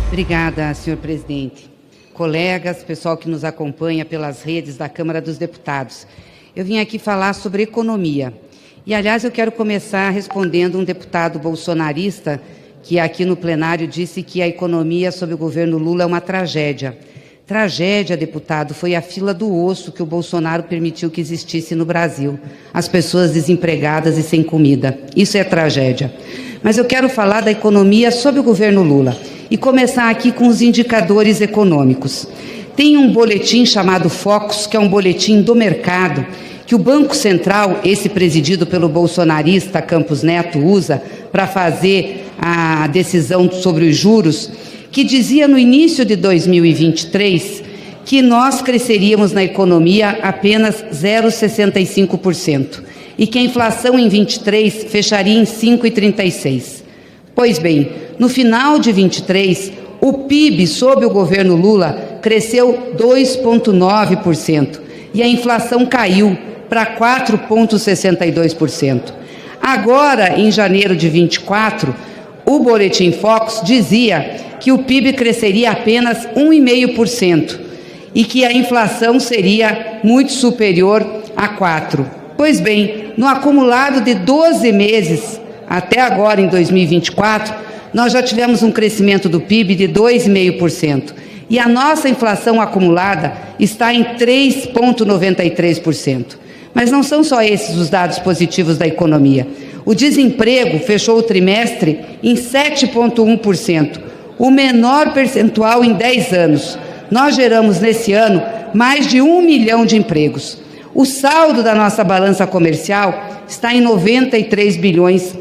Obrigada, senhor presidente. Colegas, pessoal que nos acompanha pelas redes da Câmara dos Deputados. Eu vim aqui falar sobre economia. E, aliás, eu quero começar respondendo um deputado bolsonarista que aqui no plenário disse que a economia sob o governo Lula é uma tragédia. Tragédia, deputado, foi a fila do osso que o Bolsonaro permitiu que existisse no Brasil. As pessoas desempregadas e sem comida. Isso é tragédia. Mas eu quero falar da economia sob o governo Lula e começar aqui com os indicadores econômicos. Tem um boletim chamado Focus, que é um boletim do mercado, que o Banco Central, esse presidido pelo bolsonarista Campos Neto, usa para fazer a decisão sobre os juros, que dizia no início de 2023 que nós cresceríamos na economia apenas 0,65% e que a inflação em 23 fecharia em 5,36%. Pois bem, no final de 23, o PIB sob o governo Lula cresceu 2,9% e a inflação caiu para 4,62%. Agora, em janeiro de 24, o Boletim Focus dizia que o PIB cresceria apenas 1,5% e que a inflação seria muito superior a 4%. Pois bem, no acumulado de 12 meses, até agora em 2024, nós já tivemos um crescimento do PIB de 2,5%. E a nossa inflação acumulada está em 3,93%. Mas não são só esses os dados positivos da economia. O desemprego fechou o trimestre em 7,1%, o menor percentual em 10 anos. Nós geramos nesse ano mais de 1 milhão de empregos. O saldo da nossa balança comercial está em 93 bilhões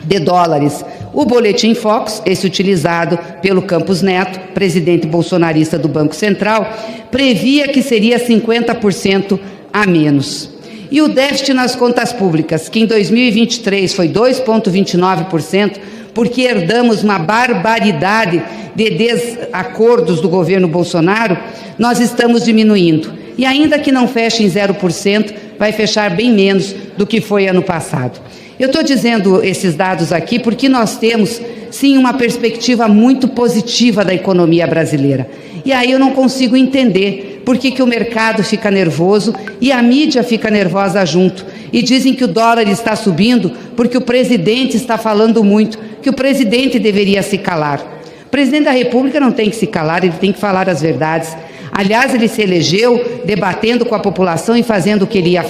de dólares. O Boletim Focus, esse utilizado pelo Campos Neto, presidente bolsonarista do Banco Central, previa que seria 50% a menos. E o déficit nas contas públicas, que em 2023 foi 2,29%, porque herdamos uma barbaridade de desacordos do governo Bolsonaro, nós estamos diminuindo. E ainda que não feche em 0%, vai fechar bem menos do que foi ano passado. Eu estou dizendo esses dados aqui porque nós temos, sim, uma perspectiva muito positiva da economia brasileira. E aí eu não consigo entender por que o mercado fica nervoso e a mídia fica nervosa junto. E dizem que o dólar está subindo porque o presidente está falando muito, que o presidente deveria se calar. O presidente da República não tem que se calar, ele tem que falar as verdades. Aliás, ele se elegeu debatendo com a população e fazendo o que ele ia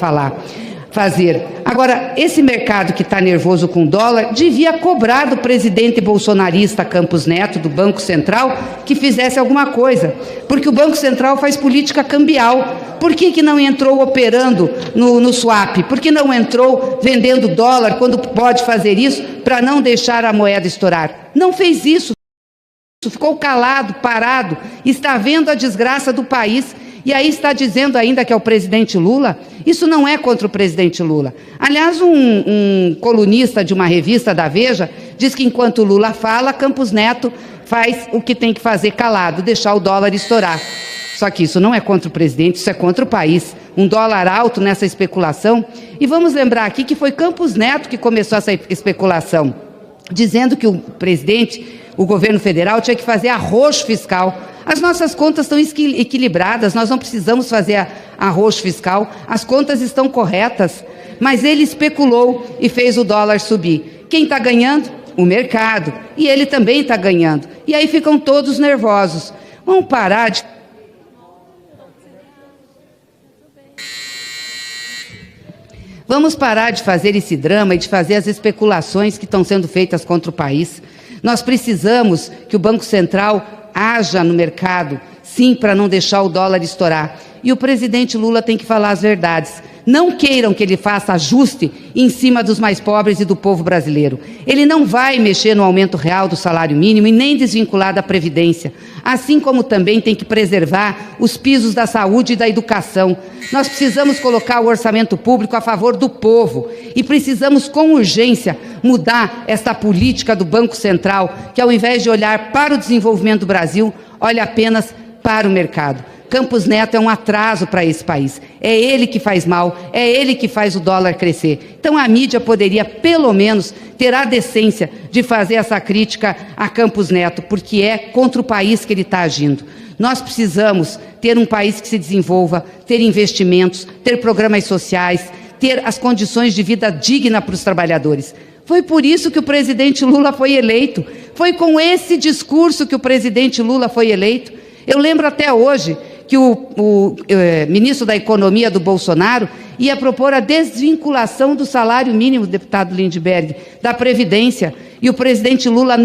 fazer. Agora, esse mercado que está nervoso com o dólar devia cobrar do presidente bolsonarista Campos Neto, do Banco Central, que fizesse alguma coisa, porque o Banco Central faz política cambial. Por que não entrou operando no swap? Por que não entrou vendendo dólar quando pode fazer isso para não deixar a moeda estourar? Não fez isso. Ficou calado, parado, está vendo a desgraça do país e aí está dizendo ainda que é o presidente Lula. Isso não é contra o presidente Lula. Aliás, um colunista de uma revista da Veja diz que enquanto Lula fala, Campos Neto faz o que tem que fazer calado, deixar o dólar estourar. Só que isso não é contra o presidente, isso é contra o país. Um dólar alto nessa especulação. E vamos lembrar aqui que foi Campos Neto que começou essa especulação, dizendo que o presidente, o governo federal, tinha que fazer arroxo fiscal. As nossas contas estão equilibradas, nós não precisamos fazer arroxo fiscal, as contas estão corretas, mas ele especulou e fez o dólar subir. Quem está ganhando? O mercado. E ele também está ganhando. E aí ficam todos nervosos. Vamos parar de... Vamos parar de fazer esse drama e de fazer as especulações que estão sendo feitas contra o país. Nós precisamos que o Banco Central haja no mercado, sim, para não deixar o dólar estourar. E o presidente Lula tem que falar as verdades. Não queiram que ele faça ajuste em cima dos mais pobres e do povo brasileiro. Ele não vai mexer no aumento real do salário mínimo e nem desvincular da Previdência. Assim como também tem que preservar os pisos da saúde e da educação. Nós precisamos colocar o orçamento público a favor do povo e precisamos, com urgência, mudar esta política do Banco Central, que ao invés de olhar para o desenvolvimento do Brasil, olha apenas para o mercado. Campos Neto é um atraso para esse país. É ele que faz mal, é ele que faz o dólar crescer. Então a mídia poderia, pelo menos, ter a decência de fazer essa crítica a Campos Neto, porque é contra o país que ele está agindo. Nós precisamos ter um país que se desenvolva, ter investimentos, ter programas sociais, ter as condições de vida digna para os trabalhadores. Foi por isso que o presidente Lula foi eleito. Foi com esse discurso que o presidente Lula foi eleito. Eu lembro até hoje que o ministro da Economia do Bolsonaro ia propor a desvinculação do salário mínimo, deputado Lindbergh, da Previdência. E o presidente Lula,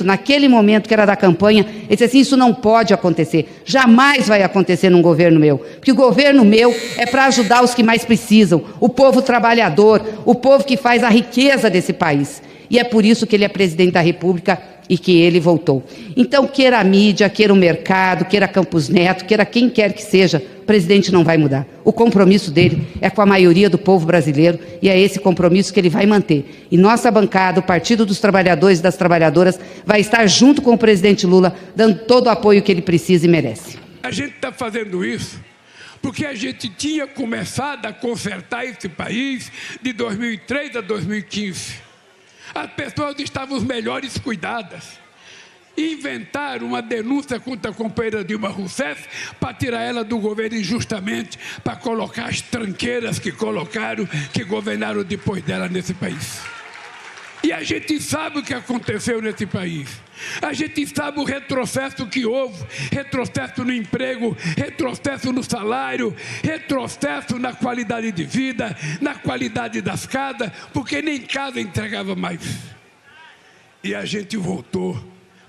naquele momento que era da campanha, ele disse assim: isso não pode acontecer, jamais vai acontecer num governo meu, porque o governo meu é para ajudar os que mais precisam, o povo trabalhador, o povo que faz a riqueza desse país. E é por isso que ele é presidente da República e que ele voltou. Então, queira a mídia, queira o mercado, queira Campos Neto, queira quem quer que seja, o presidente não vai mudar. O compromisso dele é com a maioria do povo brasileiro e é esse compromisso que ele vai manter. E nossa bancada, o Partido dos Trabalhadores e das Trabalhadoras, vai estar junto com o presidente Lula, dando todo o apoio que ele precisa e merece. A gente está fazendo isso porque a gente tinha começado a consertar esse país de 2003 a 2015. As pessoas estavam os melhores cuidadas. Inventaram uma denúncia contra a companheira Dilma Rousseff para tirar ela do governo injustamente, para colocar as tranqueiras que colocaram, que governaram depois dela nesse país. E a gente sabe o que aconteceu nesse país. A gente sabe o retrocesso que houve, retrocesso no emprego, retrocesso no salário, retrocesso na qualidade de vida, na qualidade das casas, porque nem casa entregava mais. E a gente voltou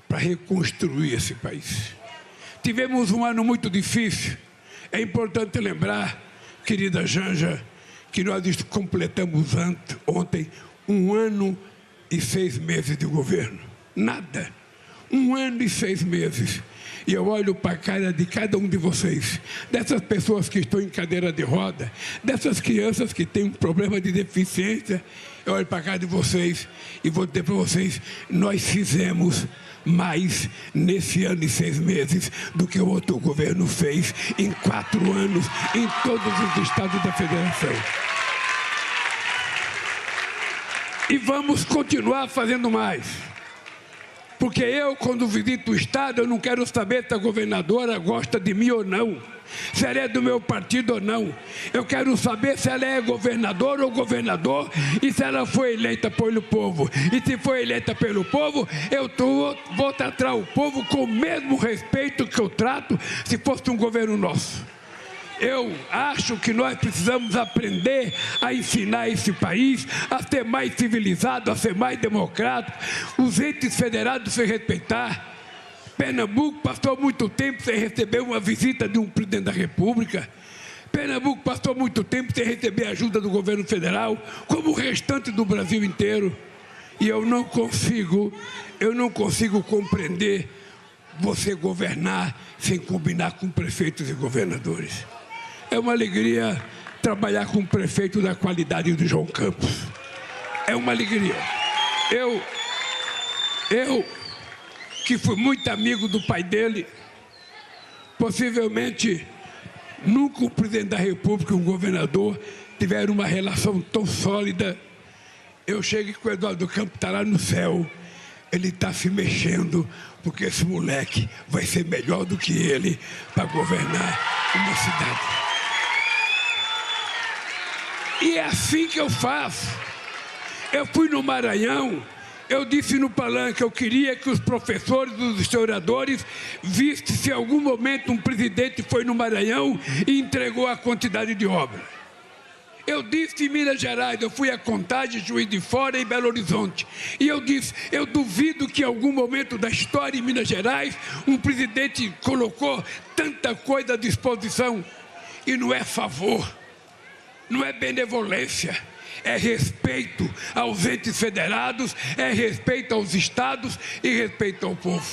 para reconstruir esse país. Tivemos um ano muito difícil. É importante lembrar, querida Janja, que nós completamos ontem 1 ano e 6 meses de governo. Nada. 1 ano e 6 meses. E eu olho para a cara de cada um de vocês, dessas pessoas que estão em cadeira de roda, dessas crianças que têm um problema de deficiência, eu olho para a cara de vocês e vou dizer para vocês: nós fizemos mais nesse ano e 6 meses do que o outro governo fez em 4 anos em todos os estados da federação. E vamos continuar fazendo mais. Porque eu, quando visito o estado, eu não quero saber se a governadora gosta de mim ou não, se ela é do meu partido ou não. Eu quero saber se ela é governadora ou governador e se ela foi eleita pelo povo. E se foi eleita pelo povo, eu vou tratar o povo com o mesmo respeito que eu trato se fosse um governo nosso. Eu acho que nós precisamos aprender a ensinar esse país a ser mais civilizado, a ser mais democrático, os entes federados se respeitar. Pernambuco passou muito tempo sem receber uma visita de um presidente da República. Pernambuco passou muito tempo sem receber ajuda do governo federal, como o restante do Brasil inteiro. E eu não consigo compreender você governar sem combinar com prefeitos e governadores. É uma alegria trabalhar com o prefeito da qualidade do João Campos. É uma alegria. Eu que fui muito amigo do pai dele, possivelmente nunca o presidente da República e um governador tiveram uma relação tão sólida. Eu chego que o Eduardo Campos está lá no céu. Ele está se mexendo, porque esse moleque vai ser melhor do que ele para governar uma cidade. E é assim que eu faço. Eu fui no Maranhão, eu disse no palanque, eu queria que os professores, os historiadores, vissem se em algum momento um presidente foi no Maranhão e entregou a quantidade de obra. Eu disse em Minas Gerais, eu fui a Contagem, Juiz de Fora e Belo Horizonte. E eu disse, eu duvido que em algum momento da história em Minas Gerais, um presidente colocou tanta coisa à disposição. E não é favor. Não é benevolência, é respeito aos entes federados, é respeito aos estados e respeito ao povo.